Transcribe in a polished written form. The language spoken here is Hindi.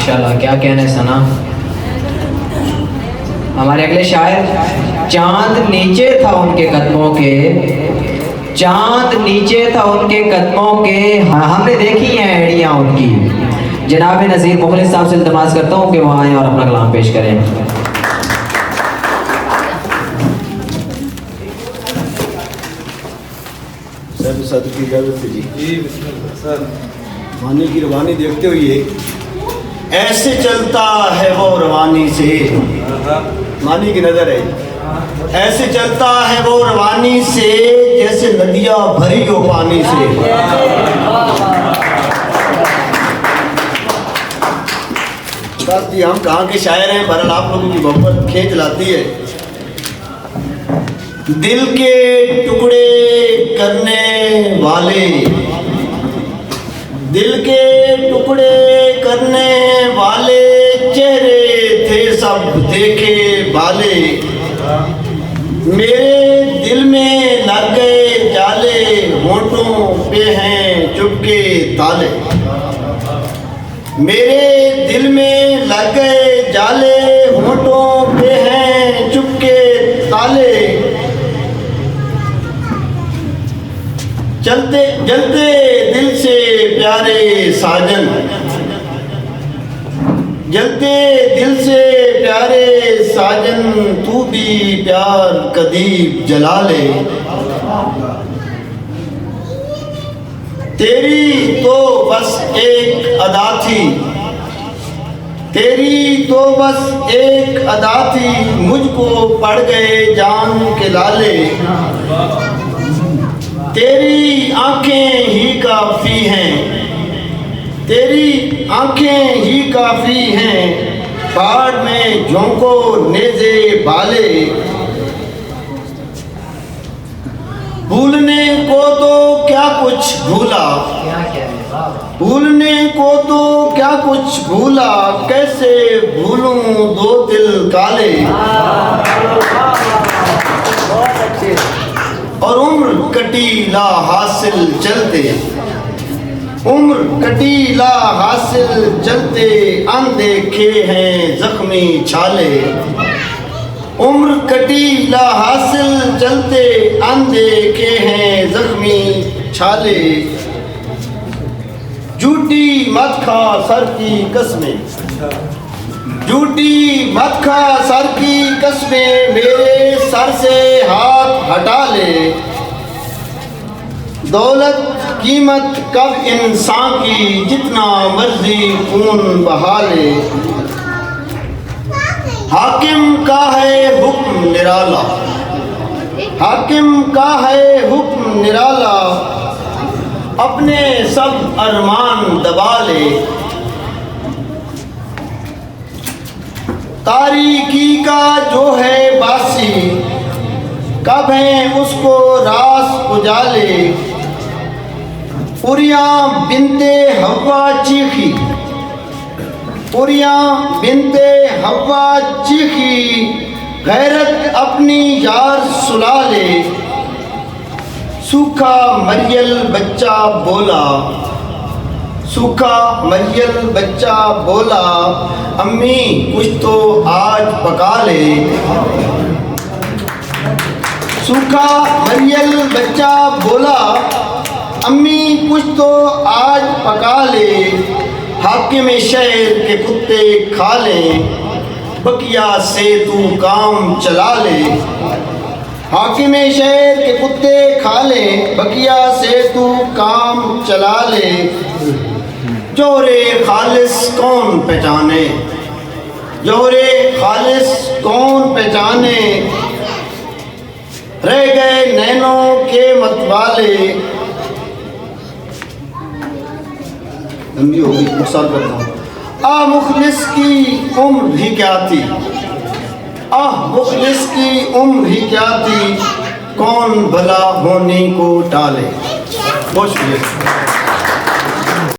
माशाल्लाह, क्या कहने सना। हमारे अगले शायर, चांद नीचे था उनके कदमों के, चांद नीचे था उनके कदमों के, हमने देखी हैं एड़ियाँ उनकी। जनाब नज़ीर मुखलिस साहब से इल्तिमास करता हूँ कि वहाँ आए और अपना कलाम पेश करें। सद की इजाज़त जी, मानी की रवानी देखते हुए ऐसे चलता है वो रवानी से, मानी की नजर है, ऐसे चलता है वो रवानी से जैसे नदियाँ भरी हो पानी से। बस जी, हम कहाँ के शायर हैं, बहरहाल आप लोगों की मोहब्बत खींच लाती है। दिल के टुकड़े करने वाले, दिल के टुकड़े करने वाले चेहरे थे सब देखे वाले, मेरे दिल में लग गए जाले, होंठों पे हैं चुपके ताले, मेरे दिल में लग गए जाले, होंठों पे हैं चुपके ताले, चलते जलते दिल से प्यारे साजन, जलते दिल से प्यारे साजन, तू भी प्यार कदीब जला ले, तेरी तो बस एक अदा थी, तेरी तो बस एक अदा थी, मुझको पड़ गए जान के लाले, तेरी आंखें ही काफ़ी हैं, तेरी आंखें ही काफ़ी हैं, पहाड़ में झोंको नेज़े बाले, भूलने को तो क्या कुछ भूला, भूलने को तो क्या कुछ भूला, कैसे भूलूं दो दिल काले, और उम्र कटीला हासिल चलते, उम्र कटीला हासिल चलते, अनदेखे हैं जख्मी छाले, उम्र कटीला हासिल चलते, अनदेखे हैं जख्मी छाले, झूठी मत खा सर की कसमें, झूठी मत खा सर की कसमें, मेरे सर से हाथ हटा ले, दौलत कीमत कब इंसान की, जितना मर्जी खून बहा ले, हाकिम का है हुक्म निराला, हाकिम का है हुक्म निराला, अपने सब अरमान दबा ले, तारीकी का जो है बासी, कब है उसको रास उजाले, पुरियां बिनते हवा चीखी, पुरियां बिनते हवा चीखी, गैरत अपनी यार सुला ले, सूखा मरियल बच्चा बोला, सूखा मरियल बच्चा बोला, अम्मी कुछ तो आज पका ले, सूखा मरियल बच्चा बोला, अम्मी कुछ तो आज पका ले, हाकिम शहर के कुत्ते खा ले, बकिया से तू काम चला ले, हाकिम शहर के कुत्ते खा ले, बकिया से तू काम चला ले, जोहरे खालिस कौन पहचाने, जोहरे खालिस कौन पहचाने, रह गए नैनों के मतवाले, लंबी होगी नुकसान करता हूँ। आ मुखलिस की उम्र ही क्या थी, आ मुखलिस की उम्र ही क्या थी, कौन भला होने को टाले। बहुत शुक्रिया।